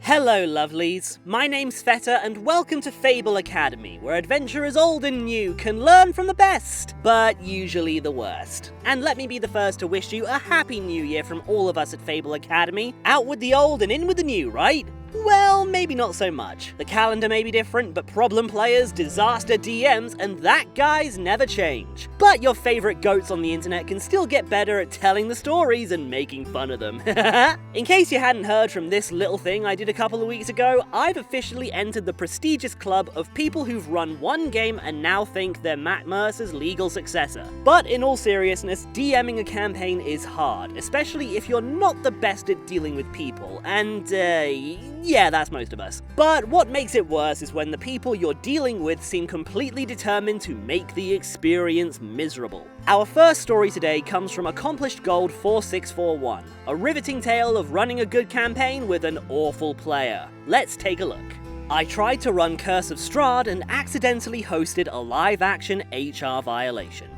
Hello lovelies, my name's Feta and welcome to Fable Academy, where adventurers old and new can learn from the best, but usually the worst. And let me be the first to wish you a happy new year from all of us at Fable Academy. Out with the old and in with the new, right? Well, maybe not so much. The calendar may be different, but problem players, disaster DMs, and that guys never change. But your favorite goats on the internet can still get better at telling the stories and making fun of them. In case you hadn't heard from this little thing I did a couple of weeks ago, I've officially entered the prestigious club of people who've run one game and now think they're Matt Mercer's legal successor. But in all seriousness, DMing a campaign is hard, especially if you're not the best at dealing with people, and yeah, that's most of us. But what makes it worse is when the people you're dealing with seem completely determined to make the experience miserable. Our first story today comes from Accomplished Gold 4641, a riveting tale of running a good campaign with an awful player. Let's take a look. I tried to run Curse of Strahd and accidentally hosted a live-action HR violation.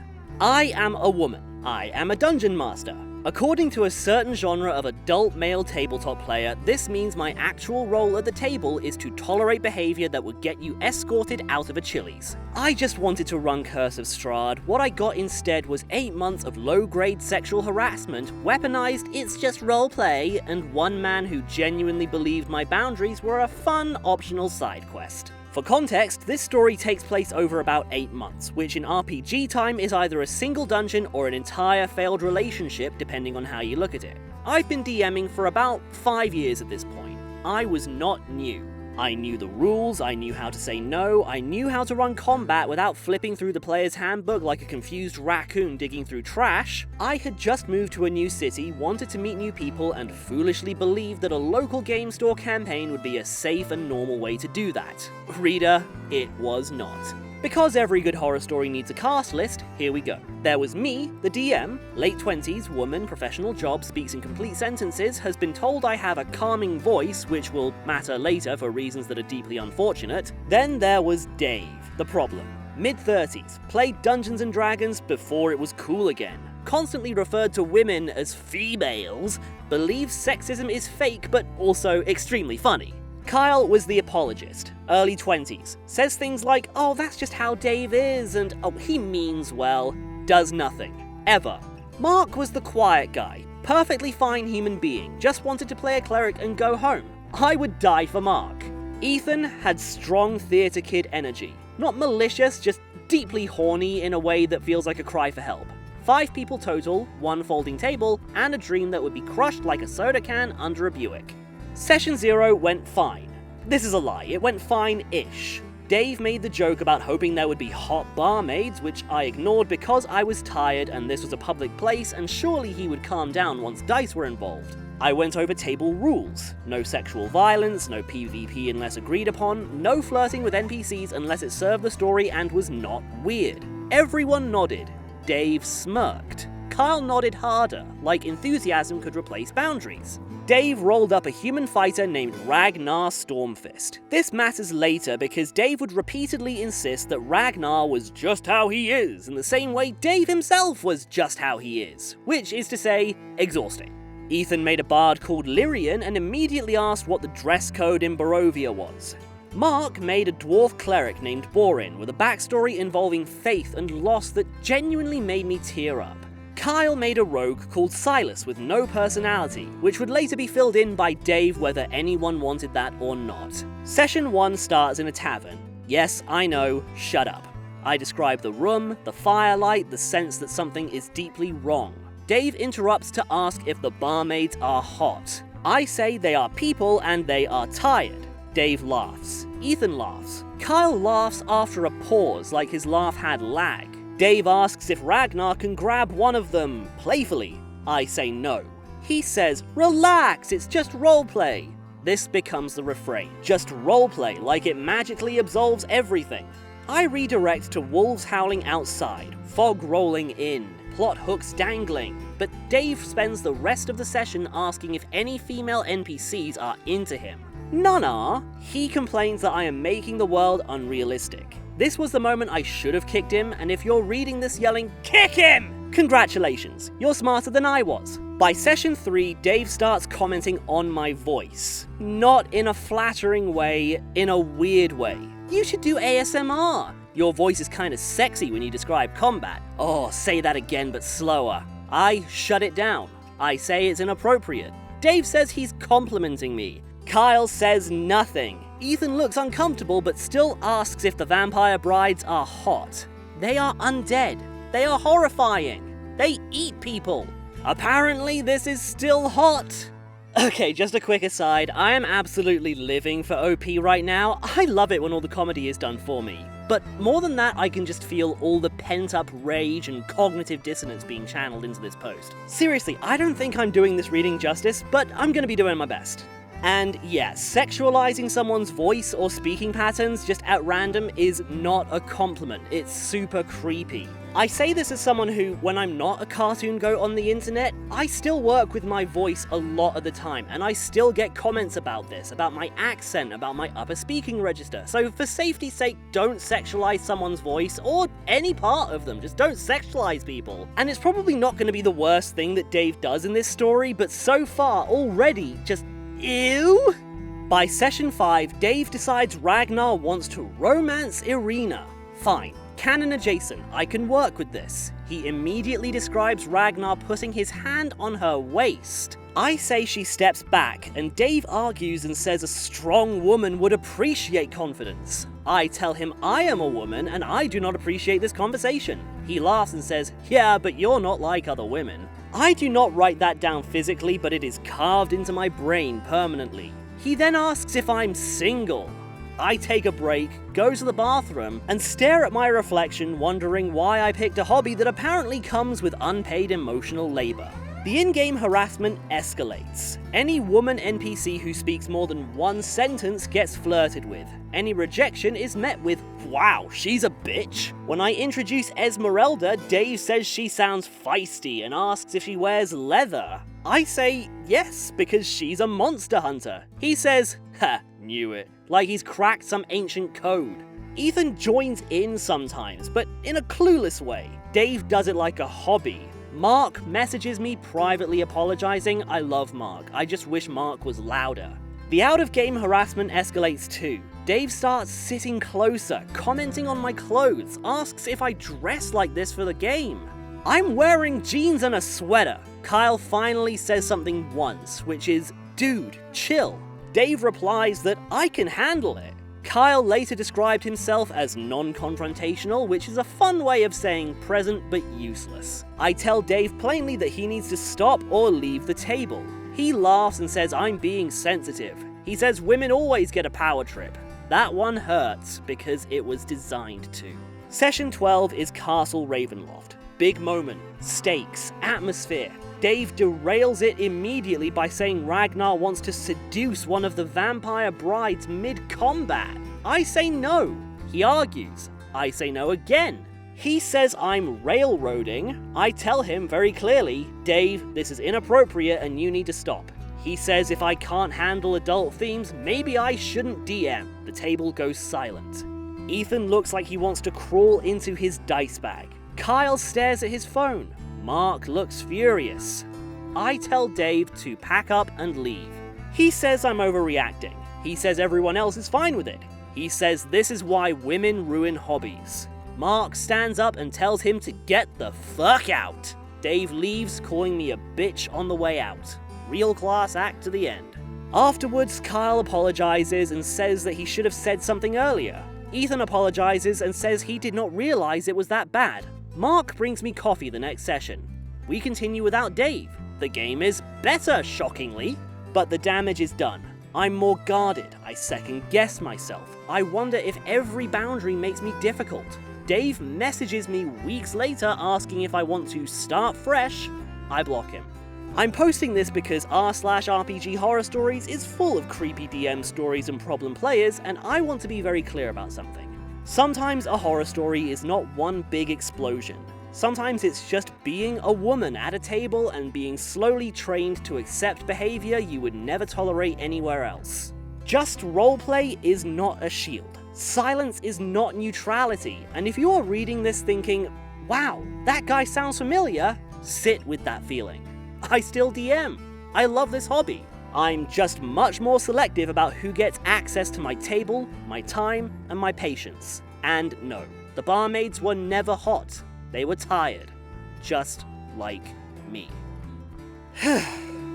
I am a woman. I am a dungeon master. According to a certain genre of adult male tabletop player, this means my actual role at the table is to tolerate behavior that would get you escorted out of a Chili's. I just wanted to run Curse of Strahd. What I got instead was 8 months of low-grade sexual harassment, weaponized "it's just roleplay," and one man who genuinely believed my boundaries were a fun, optional side quest. For context, this story takes place over about 8 months, which in RPG time is either a single dungeon or an entire failed relationship, depending on how you look at it. I've been DMing for about 5 years at this point. I was not new. I knew the rules, I knew how to say no, I knew how to run combat without flipping through the player's handbook like a confused raccoon digging through trash. I had just moved to a new city, wanted to meet new people, and foolishly believed that a local game store campaign would be a safe and normal way to do that. Reader, it was not. Because every good horror story needs a cast list, here we go. There was me, the DM, late 20s, woman, professional job, speaks in complete sentences, has been told I have a calming voice, which will matter later for reasons that are deeply unfortunate. Then there was Dave, the problem. Mid-30s, played Dungeons & Dragons before it was cool again. Constantly referred to women as females, believes sexism is fake but also extremely funny. Kyle was the apologist, early 20s, says things like, "Oh, that's just how Dave is," and "oh, he means well," does nothing, ever. Mark was the quiet guy, perfectly fine human being, just wanted to play a cleric and go home. I would die for Mark. Ethan had strong theatre kid energy, not malicious, just deeply horny in a way that feels like a cry for help. 5 people total, 1 folding table, and a dream that would be crushed like a soda can under a Buick. Session 0 went fine. This is a lie, it went fine-ish. Dave made the joke about hoping there would be hot barmaids, which I ignored because I was tired and this was a public place and surely he would calm down once dice were involved. I went over table rules. No sexual violence, no PvP unless agreed upon, no flirting with NPCs unless it served the story and was not weird. Everyone nodded. Dave smirked. Kyle nodded harder, like enthusiasm could replace boundaries. Dave rolled up a human fighter named Ragnar Stormfist. This matters later because Dave would repeatedly insist that Ragnar was just how he is, in the same way Dave himself was just how he is, which is to say, exhausting. Ethan made a bard called Lyrian and immediately asked what the dress code in Barovia was. Mark made a dwarf cleric named Borin with a backstory involving faith and loss that genuinely made me tear up. Kyle made a rogue called Silas with no personality, which would later be filled in by Dave whether anyone wanted that or not. Session 1 starts in a tavern. Yes, I know, shut up. I describe the room, the firelight, the sense that something is deeply wrong. Dave interrupts to ask if the barmaids are hot. I say they are people and they are tired. Dave laughs. Ethan laughs. Kyle laughs after a pause, like his laugh had lag. Dave asks if Ragnar can grab one of them, playfully. I say no. He says, "Relax, it's just roleplay." This becomes the refrain. Just roleplay, like it magically absolves everything. I redirect to wolves howling outside, fog rolling in, plot hooks dangling, but Dave spends the rest of the session asking if any female NPCs are into him. None are. He complains that I am making the world unrealistic. This was the moment I should have kicked him, and if you're reading this yelling, "Kick him!" Congratulations, you're smarter than I was. By session 3, Dave starts commenting on my voice. Not in a flattering way, in a weird way. You should do ASMR. Your voice is kinda sexy when you describe combat. Oh, say that again but slower. I shut it down. I say it's inappropriate. Dave says he's complimenting me. Kyle says nothing. Ethan looks uncomfortable but still asks if the vampire brides are hot. They are undead. They are horrifying. They eat people. Apparently this is still hot. Okay, just a quick aside, I am absolutely living for OP right now. I love it when all the comedy is done for me. But more than that, I can just feel all the pent-up rage and cognitive dissonance being channeled into this post. Seriously, I don't think I'm doing this reading justice, but I'm gonna be doing my best. And yeah, sexualizing someone's voice or speaking patterns just at random is not a compliment, it's super creepy. I say this as someone who, when I'm not a cartoon goat on the internet, I still work with my voice a lot of the time, and I still get comments about this, about my accent, about my upper speaking register. So for safety's sake, don't sexualize someone's voice, or any part of them, just don't sexualize people. And it's probably not going to be the worst thing that Dave does in this story, but so far, already, just ew? By session 5, Dave decides Ragnar wants to romance Irina. Fine. Canon adjacent, I can work with this. He immediately describes Ragnar putting his hand on her waist. I say she steps back, and Dave argues and says a strong woman would appreciate confidence. I tell him I am a woman and I do not appreciate this conversation. He laughs and says, yeah, but you're not like other women. I do not write that down physically, but it is carved into my brain permanently. He then asks if I'm single. I take a break, go to the bathroom, and stare at my reflection, wondering why I picked a hobby that apparently comes with unpaid emotional labor. The in-game harassment escalates. Any woman NPC who speaks more than one sentence gets flirted with. Any rejection is met with, wow, she's a bitch. When I introduce Esmeralda, Dave says she sounds feisty and asks if she wears leather. I say yes, because she's a monster hunter. He says, ha, knew it. Like he's cracked some ancient code. Ethan joins in sometimes, but in a clueless way. Dave does it like a hobby. Mark messages me privately apologizing. I love Mark. I just wish Mark was louder. The out-of-game harassment escalates too. Dave starts sitting closer, commenting on my clothes, asks if I dress like this for the game. I'm wearing jeans and a sweater. Kyle finally says something once, which is, dude, chill. Dave replies that I can handle it. Kyle later described himself as non-confrontational, which is a fun way of saying present but useless. I tell Dave plainly that he needs to stop or leave the table. He laughs and says I'm being sensitive. He says women always get a power trip. That one hurts because it was designed to. Session 12 is Castle Ravenloft. Big moment, stakes, atmosphere. Dave derails it immediately by saying Ragnar wants to seduce one of the vampire brides mid-combat. I say no. He argues. I say no again. He says I'm railroading. I tell him very clearly, Dave, this is inappropriate and you need to stop. He says if I can't handle adult themes, maybe I shouldn't DM. The table goes silent. Ethan looks like he wants to crawl into his dice bag. Kyle stares at his phone. Mark looks furious. I tell Dave to pack up and leave. He says I'm overreacting. He says everyone else is fine with it. He says this is why women ruin hobbies. Mark stands up and tells him to get the fuck out. Dave leaves, calling me a bitch on the way out. Real class act to the end. Afterwards, Kyle apologizes and says that he should have said something earlier. Ethan apologizes and says he did not realize it was that bad. Mark brings me coffee the next session. We continue without Dave. The game is better, shockingly, but the damage is done. I'm more guarded. I second guess myself. I wonder if every boundary makes me difficult. Dave messages me weeks later asking if I want to start fresh. I block him. I'm posting this because r/RPG horror stories is full of creepy DM stories and problem players, and I want to be very clear about something. Sometimes a horror story is not one big explosion. Sometimes it's just being a woman at a table and being slowly trained to accept behavior you would never tolerate anywhere else. Just roleplay is not a shield. Silence is not neutrality, and if you are reading this thinking, wow, that guy sounds familiar, sit with that feeling. I still DM. I love this hobby. I'm just much more selective about who gets access to my table, my time, and my patience. And no, the barmaids were never hot. They were tired. Just like me.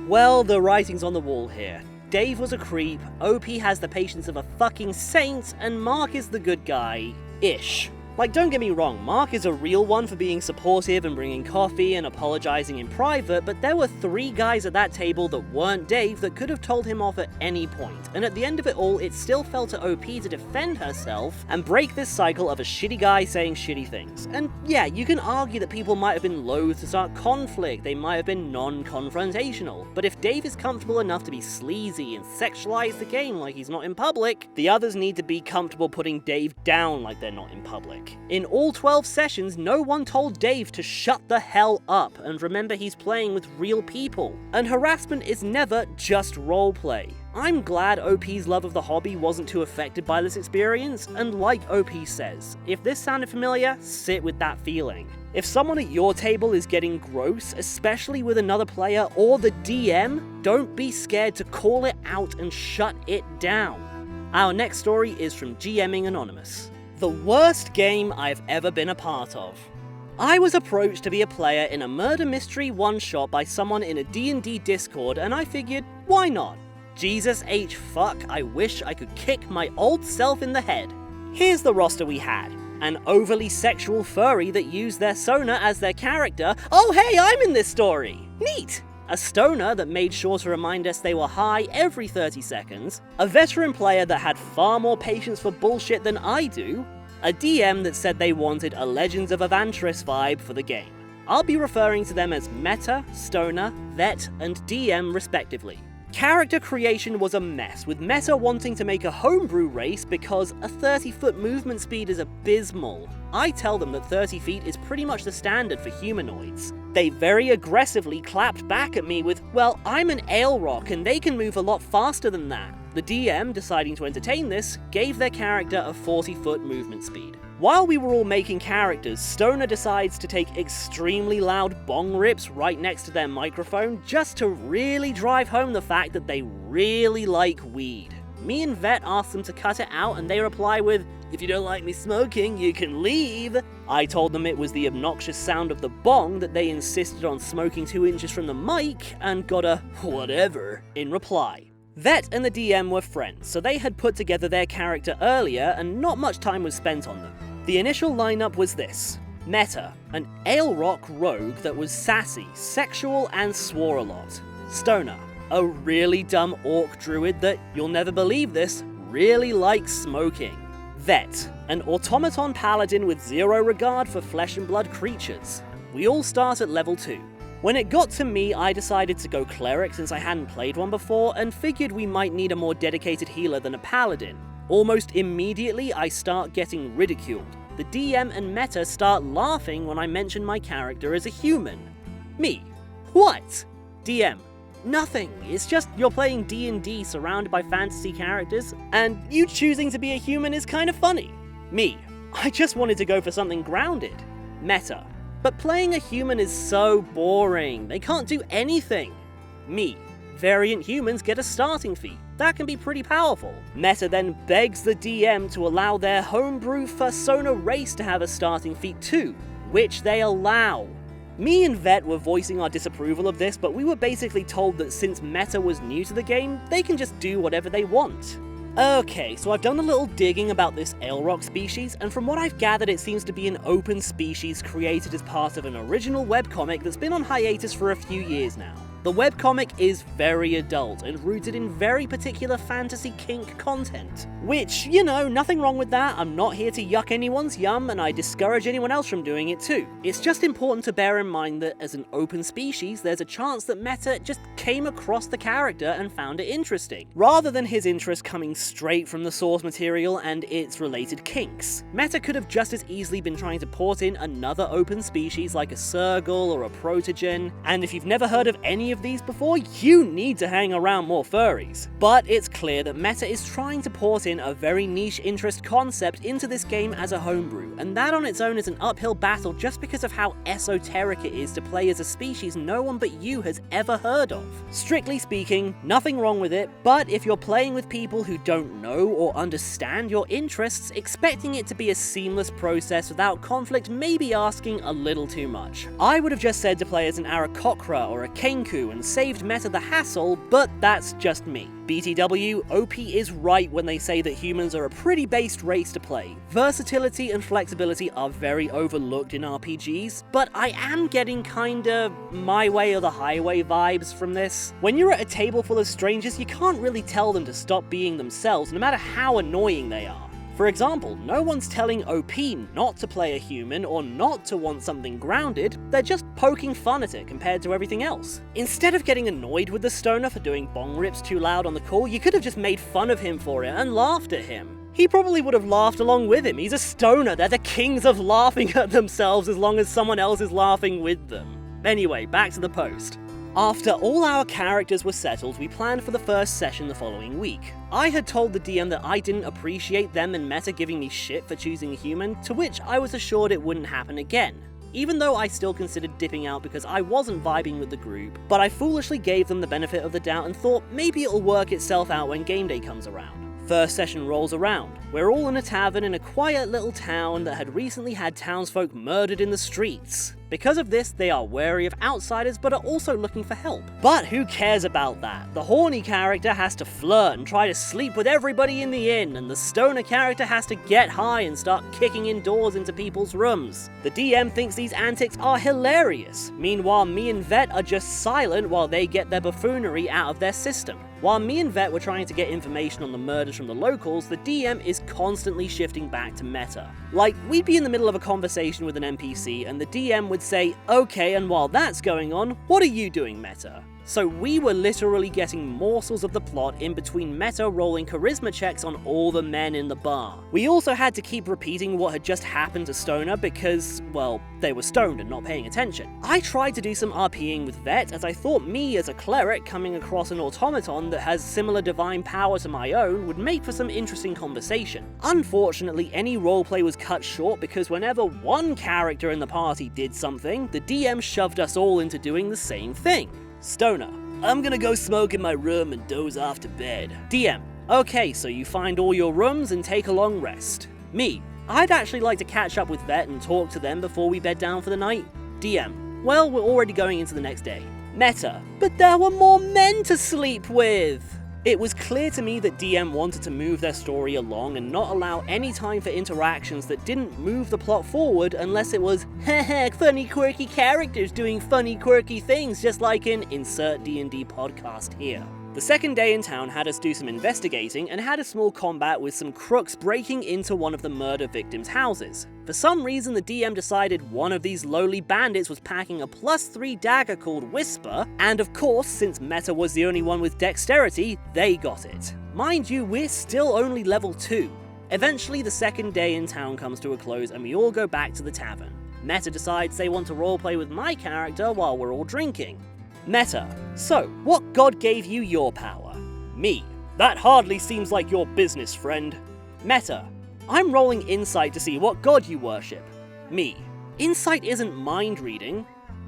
Well, the writing's on the wall here. Dave was a creep, OP has the patience of a fucking saint, and Mark is the good guy-ish. Like, don't get me wrong, Mark is a real one for being supportive and bringing coffee and apologizing in private, but there were 3 guys at that table that weren't Dave that could have told him off at any point, and at the end of it all, it still fell to OP to defend herself and break this cycle of a shitty guy saying shitty things. And yeah, you can argue that people might have been loath to start conflict, they might have been non-confrontational, but if Dave is comfortable enough to be sleazy and sexualize the game like he's not in public, the others need to be comfortable putting Dave down like they're not in public. In all 12 sessions, no one told Dave to shut the hell up, and remember he's playing with real people. And harassment is never just roleplay. I'm glad OP's love of the hobby wasn't too affected by this experience, and like OP says, if this sounded familiar, sit with that feeling. If someone at your table is getting gross, especially with another player or the DM, don't be scared to call it out and shut it down. Our next story is from GMing Anonymous. The worst game I've ever been a part of. I was approached to be a player in a murder mystery one-shot by someone in a D&D Discord, and I figured, why not? Jesus H fuck, I wish I could kick my old self in the head. Here's the roster we had. An overly sexual furry that used their Sona as their character. Oh hey, I'm in this story! Neat! A stoner that made sure to remind us they were high every 30 seconds, a veteran player that had far more patience for bullshit than I do, a DM that said they wanted a Legends of Avantris vibe for the game. I'll be referring to them as Meta, Stoner, Vet, and DM respectively. Character creation was a mess, with Meta wanting to make a homebrew race because a 30-foot movement speed is abysmal. I tell them that 30 feet is pretty much the standard for humanoids. They very aggressively clapped back at me with, well, I'm an Aelrok and they can move a lot faster than that. The DM, deciding to entertain this, gave their character a 40-foot movement speed. While we were all making characters, Stoner decides to take extremely loud bong rips right next to their microphone just to really drive home the fact that they really like weed. Me and Vet ask them to cut it out and they reply with, if you don't like me smoking, you can leave. I told them it was the obnoxious sound of the bong that they insisted on smoking 2 inches from the mic and got a whatever in reply. Vet and the DM were friends, so they had put together their character earlier and not much time was spent on them. The initial lineup was this. Meta, an Aelrok rogue that was sassy, sexual, and swore a lot. Stoner, a really dumb orc druid that, you'll never believe this, really likes smoking. Vet, an automaton paladin with zero regard for flesh and blood creatures. We all start at level 2. When it got to me, I decided to go cleric since I hadn't played one before and figured we might need a more dedicated healer than a paladin. Almost immediately, I start getting ridiculed. The DM and Meta start laughing when I mention my character as a human. Me. What? DM. Nothing. It's just you're playing D&D surrounded by fantasy characters, and you choosing to be a human is kind of funny. Me. I just wanted to go for something grounded. Meta. But playing a human is so boring. They can't do anything. Me. Variant humans get a starting feat. That can be pretty powerful. Meta then begs the DM to allow their homebrew Fursona race to have a starting feat too, which they allow. Me and Vet were voicing our disapproval of this, but we were basically told that since Meta was new to the game, they can just do whatever they want. Okay, so I've done a little digging about this Aelrok species, and from what I've gathered it seems to be an open species created as part of an original webcomic that's been on hiatus for a few years now. The webcomic is very adult and rooted in very particular fantasy kink content. Which, you know, nothing wrong with that. I'm not here to yuck anyone's yum and I discourage anyone else from doing it too. It's just important to bear in mind that as an open species, there's a chance that Meta just came across the character and found it interesting, rather than his interest coming straight from the source material and its related kinks. Meta could have just as easily been trying to port in another open species like a Sergal or a Protogen, and if you've never heard of any of these before, you need to hang around more furries. But it's clear that Meta is trying to port in a very niche interest concept into this game as a homebrew, and that on its own is an uphill battle just because of how esoteric it is to play as a species no one but you has ever heard of. Strictly speaking, nothing wrong with it, but if you're playing with people who don't know or understand your interests, expecting it to be a seamless process without conflict may be asking a little too much. I would have just said to play as an Aarakocra or a Kenku and saved Meta the hassle, but that's just me. BTW, OP is right when they say that humans are a pretty based race to play. Versatility and flexibility are very overlooked in RPGs, but I am getting kinda my way or the highway vibes from this. When you're at a table full of strangers, you can't really tell them to stop being themselves, no matter how annoying they are. For example, no one's telling OP not to play a human or not to want something grounded, they're just poking fun at it compared to everything else. Instead of getting annoyed with the stoner for doing bong rips too loud on the call, you could have just made fun of him for it and laughed at him. He probably would have laughed along with him. He's a stoner, they're the kings of laughing at themselves as long as someone else is laughing with them. Anyway, back to the post. After all our characters were settled, we planned for the first session the following week. I had told the DM that I didn't appreciate them and Meta giving me shit for choosing a human, to which I was assured it wouldn't happen again. Even though I still considered dipping out because I wasn't vibing with the group, but I foolishly gave them the benefit of the doubt and thought maybe it'll work itself out when game day comes around. First session rolls around. We're all in a tavern in a quiet little town that had recently had townsfolk murdered in the streets. Because of this, they are wary of outsiders but are also looking for help. But who cares about that? The horny character has to flirt and try to sleep with everybody in the inn, and the stoner character has to get high and start kicking in doors into people's rooms. The DM thinks these antics are hilarious. Meanwhile, me and Vet are just silent while they get their buffoonery out of their system. While me and Vet were trying to get information on the murders from the locals, the DM is constantly shifting back to Meta. Like, we'd be in the middle of a conversation with an NPC and the DM would say, "Okay, and while that's going on, what are you doing, Meta?" So we were literally getting morsels of the plot in between Meta rolling charisma checks on all the men in the bar. We also had to keep repeating what had just happened to Stoner because, well, they were stoned and not paying attention. I tried to do some RPing with Vet as I thought me as a cleric coming across an automaton that has similar divine power to my own would make for some interesting conversation. Unfortunately, any roleplay was cut short because whenever one character in the party did something, the DM shoved us all into doing the same thing. Stoner: "I'm gonna go smoke in my room and doze off to bed." DM: "Okay, so you find all your rooms and take a long rest." Me: "I'd actually like to catch up with Vet and talk to them before we bed down for the night." DM: "Well, we're already going into the next day." Meta: "But there were more men to sleep with!" It was clear to me that DM wanted to move their story along and not allow any time for interactions that didn't move the plot forward unless it was, "Haha, funny quirky characters doing funny quirky things just like in insert D&D podcast here." The second day in town had us do some investigating and had a small combat with some crooks breaking into one of the murder victims' houses. For some reason, the DM decided one of these lowly bandits was packing a +3 dagger called Whisper, and of course, since Meta was the only one with dexterity, they got it. Mind you, we're still only level 2. Eventually, the second day in town comes to a close and we all go back to the tavern. Meta decides they want to roleplay with my character while we're all drinking. Meta: "So, what god gave you your power?" Me: "That hardly seems like your business, friend." Meta: "I'm rolling insight to see what god you worship." Me: "Insight isn't mind reading."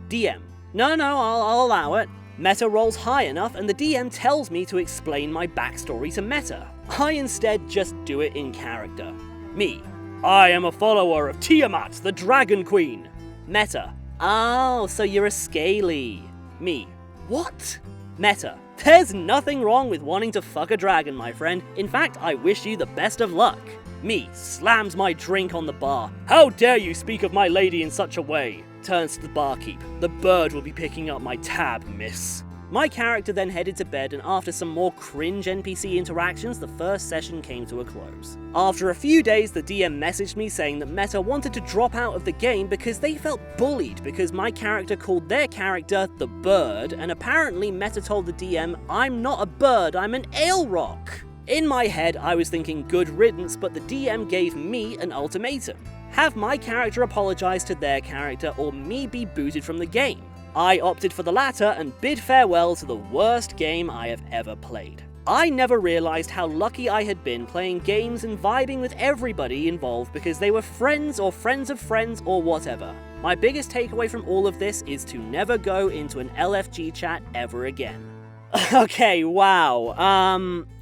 DM: No, I'll allow it." Meta rolls high enough and the DM tells me to explain my backstory to Meta. I instead just do it in character. Me: "I am a follower of Tiamat, the Dragon Queen." Meta: "Oh, so you're a scaly." Me: "What?" Meta: "There's nothing wrong with wanting to fuck a dragon, my friend. In fact, I wish you the best of luck." Me slams my drink on the bar. "How dare you speak of my lady in such a way?" Turns to the barkeep: "The bird will be picking up my tab, miss." My character then headed to bed, and after some more cringe NPC interactions, the first session came to a close. After a few days, the DM messaged me saying that Meta wanted to drop out of the game because they felt bullied because my character called their character the Bird, and apparently Meta told the DM, "I'm not a bird, I'm an Aelrok." In my head, I was thinking good riddance, but the DM gave me an ultimatum: have my character apologize to their character or me be booted from the game. I opted for the latter and bid farewell to the worst game I have ever played. I never realized how lucky I had been playing games and vibing with everybody involved because they were friends or friends of friends or whatever. My biggest takeaway from all of this is to never go into an LFG chat ever again. Okay, wow.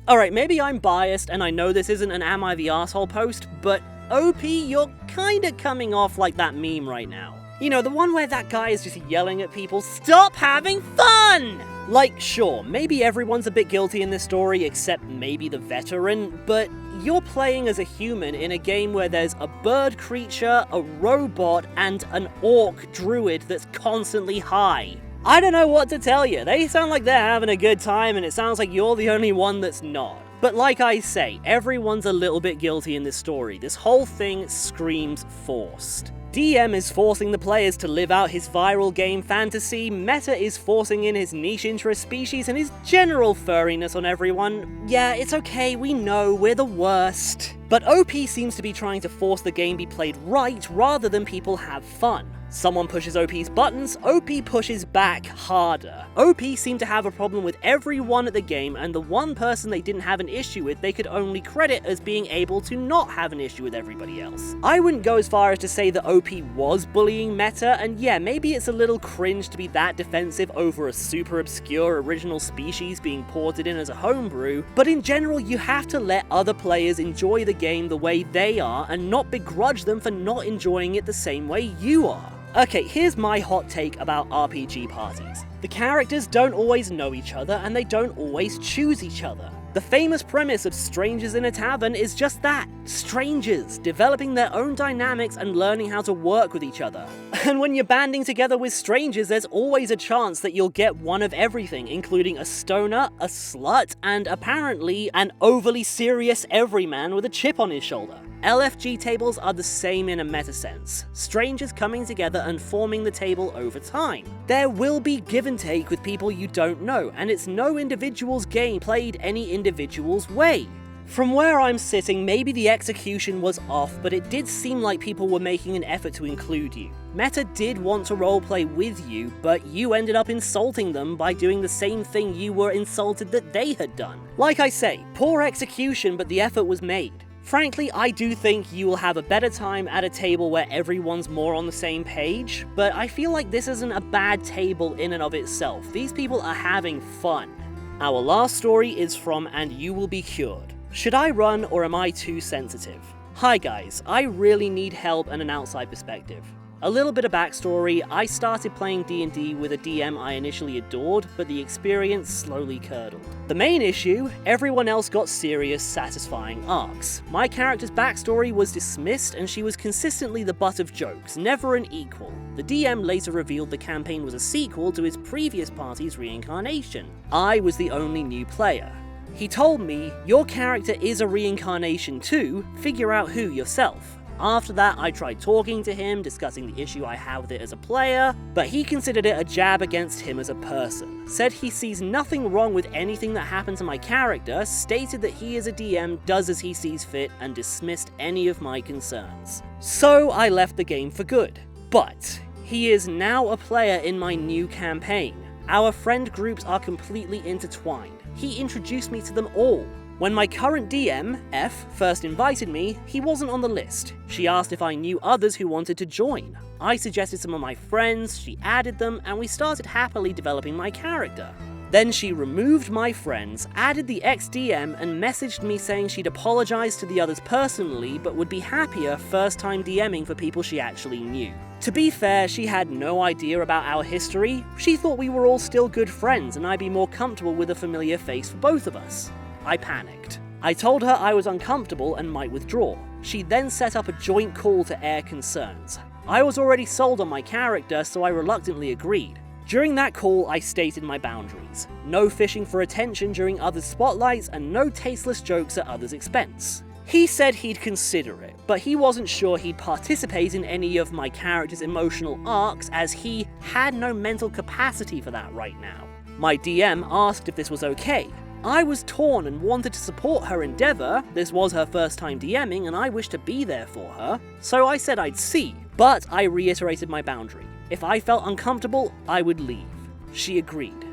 Alright, maybe I'm biased and I know this isn't an Am I the Arsehole post, but OP, you're kinda coming off like that meme right now. You know, the one where that guy is just yelling at people, "Stop having fun!" Like, sure, maybe everyone's a bit guilty in this story except maybe the veteran, but you're playing as a human in a game where there's a bird creature, a robot, and an orc druid that's constantly high. I don't know what to tell you. They sound like they're having a good time, and it sounds like you're the only one that's not. But like I say, everyone's a little bit guilty in this story. This whole thing screams forced. DM is forcing the players to live out his viral game fantasy, Meta is forcing in his niche interest species and his general furriness on everyone. Yeah, it's okay, we know, we're the worst. But OP seems to be trying to force the game be played right rather than people have fun. Someone pushes OP's buttons, OP pushes back harder. OP seemed to have a problem with everyone at the game, and the one person they didn't have an issue with they could only credit as being able to not have an issue with everybody else. I wouldn't go as far as to say that OP was bullying Meta, and yeah, maybe it's a little cringe to be that defensive over a super obscure original species being ported in as a homebrew, but in general you have to let other players enjoy the game the way they are and not begrudge them for not enjoying it the same way you are. Okay, here's my hot take about RPG parties. The characters don't always know each other and they don't always choose each other. The famous premise of strangers in a tavern is just that, strangers, developing their own dynamics and learning how to work with each other. And when you're banding together with strangers, there's always a chance that you'll get one of everything, including a stoner, a slut, and apparently an overly serious everyman with a chip on his shoulder. LFG tables are the same in a meta sense, strangers coming together and forming the table over time. There will be give and take with people you don't know, and it's no individual's game played any individual's way. From where I'm sitting, maybe the execution was off, but it did seem like people were making an effort to include you. Meta did want to roleplay with you, but you ended up insulting them by doing the same thing you were insulted that they had done. Like I say, poor execution, but the effort was made. Frankly, I do think you will have a better time at a table where everyone's more on the same page, but I feel like this isn't a bad table in and of itself. These people are having fun. Our last story is from And You Will Be Cured. Should I run or am I too sensitive? Hi guys, I really need help and an outside perspective. A little bit of backstory, I started playing D&D with a DM I initially adored, but the experience slowly curdled. The main issue, everyone else got serious, satisfying arcs. My character's backstory was dismissed and she was consistently the butt of jokes, never an equal. The DM later revealed the campaign was a sequel to his previous party's reincarnation. I was the only new player. He told me, your character is a reincarnation too, figure out who yourself. After that, I tried talking to him, discussing the issue I have with it as a player, but he considered it a jab against him as a person. Said he sees nothing wrong with anything that happened to my character, stated that he as a DM does as he sees fit, and dismissed any of my concerns. So I left the game for good. But he is now a player in my new campaign. Our friend groups are completely intertwined. He introduced me to them all. When my current DM, F, first invited me, he wasn't on the list. She asked if I knew others who wanted to join. I suggested some of my friends, she added them, and we started happily developing my character. Then she removed my friends, added the ex-DM, and messaged me saying she'd apologise to the others personally, but would be happier first time DMing for people she actually knew. To be fair, she had no idea about our history. She thought we were all still good friends and I'd be more comfortable with a familiar face for both of us. I panicked. I told her I was uncomfortable and might withdraw. She then set up a joint call to air concerns. I was already sold on my character, so I reluctantly agreed. During that call, I stated my boundaries. No fishing for attention during others' spotlights and no tasteless jokes at others' expense. He said he'd consider it, but he wasn't sure he'd participate in any of my character's emotional arcs as he had no mental capacity for that right now. My DM asked if this was okay. I was torn and wanted to support her endeavour. This was her first time DMing and I wished to be there for her, so I said I'd see, but I reiterated my boundary. If I felt uncomfortable, I would leave. She agreed.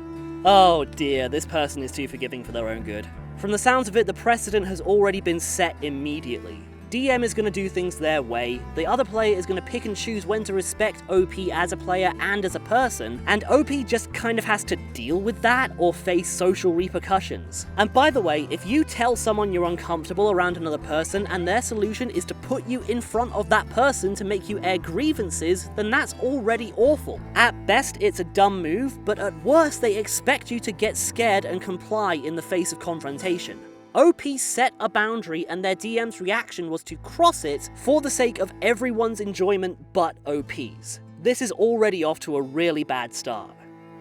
Oh dear, this person is too forgiving for their own good. From the sounds of it, the precedent has already been set immediately. DM is going to do things their way, the other player is going to pick and choose when to respect OP as a player and as a person, and OP just kind of has to deal with that or face social repercussions. And by the way, if you tell someone you're uncomfortable around another person and their solution is to put you in front of that person to make you air grievances, then that's already awful. At best, it's a dumb move, but at worst, they expect you to get scared and comply in the face of confrontation. OP set a boundary and their DM's reaction was to cross it for the sake of everyone's enjoyment but OP's. This is already off to a really bad start.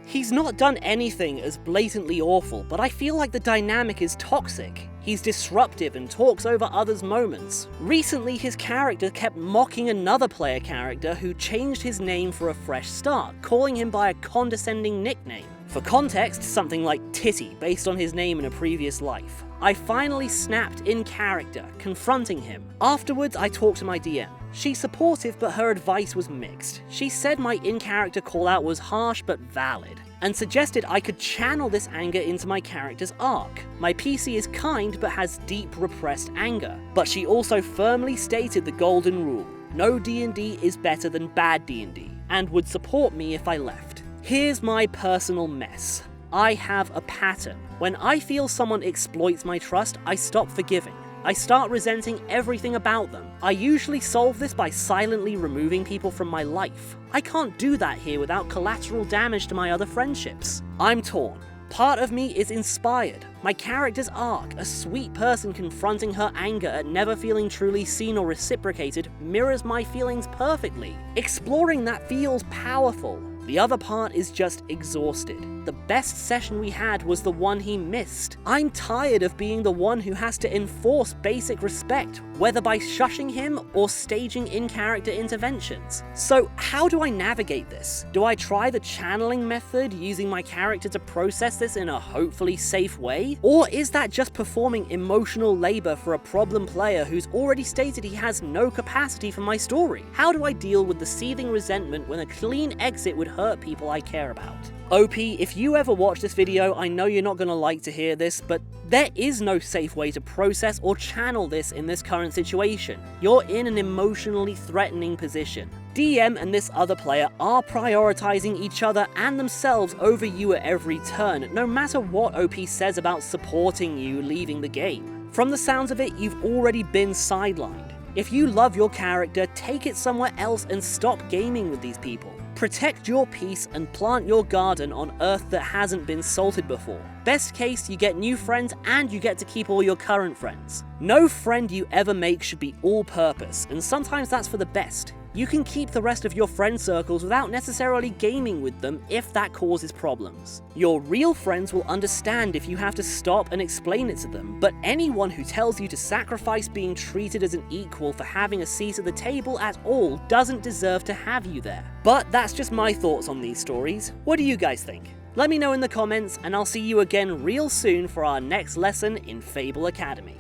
He's not done anything as blatantly awful, but I feel like the dynamic is toxic. He's disruptive and talks over others' moments. Recently, his character kept mocking another player character who changed his name for a fresh start, calling him by a condescending nickname. For context, something like Titty, based on his name in a previous life. I finally snapped in character, confronting him. Afterwards, I talked to my DM. She's supportive, but her advice was mixed. She said my in-character call-out was harsh but valid, and suggested I could channel this anger into my character's arc. My PC is kind but has deep repressed anger, but she also firmly stated the golden rule: no D&D is better than bad D&D, and would support me if I left. Here's my personal mess. I have a pattern. When I feel someone exploits my trust, I stop forgiving. I start resenting everything about them. I usually solve this by silently removing people from my life. I can't do that here without collateral damage to my other friendships. I'm torn. Part of me is inspired. My character's arc, a sweet person confronting her anger at never feeling truly seen or reciprocated, mirrors my feelings perfectly. Exploring that feels powerful. The other part is just exhausted. The best session we had was the one he missed. I'm tired of being the one who has to enforce basic respect, whether by shushing him or staging in-character interventions. So how do I navigate this? Do I try the channeling method, using my character to process this in a hopefully safe way? Or is that just performing emotional labor for a problem player who's already stated he has no capacity for my story? How do I deal with the seething resentment when a clean exit would hurt people I care about? OP, if you ever watch this video, I know you're not gonna like to hear this, but there is no safe way to process or channel this in this current situation. You're in an emotionally threatening position. DM and this other player are prioritizing each other and themselves over you at every turn, no matter what OP says about supporting you leaving the game. From the sounds of it, you've already been sidelined. If you love your character, take it somewhere else and stop gaming with these people. Protect your peace and plant your garden on earth that hasn't been salted before. Best case, you get new friends and you get to keep all your current friends. No friend you ever make should be all-purpose, and sometimes that's for the best. You can keep the rest of your friend circles without necessarily gaming with them if that causes problems. Your real friends will understand if you have to stop and explain it to them, but anyone who tells you to sacrifice being treated as an equal for having a seat at the table at all doesn't deserve to have you there. But that's just my thoughts on these stories. What do you guys think? Let me know in the comments, and I'll see you again real soon for our next lesson in Fable Academy.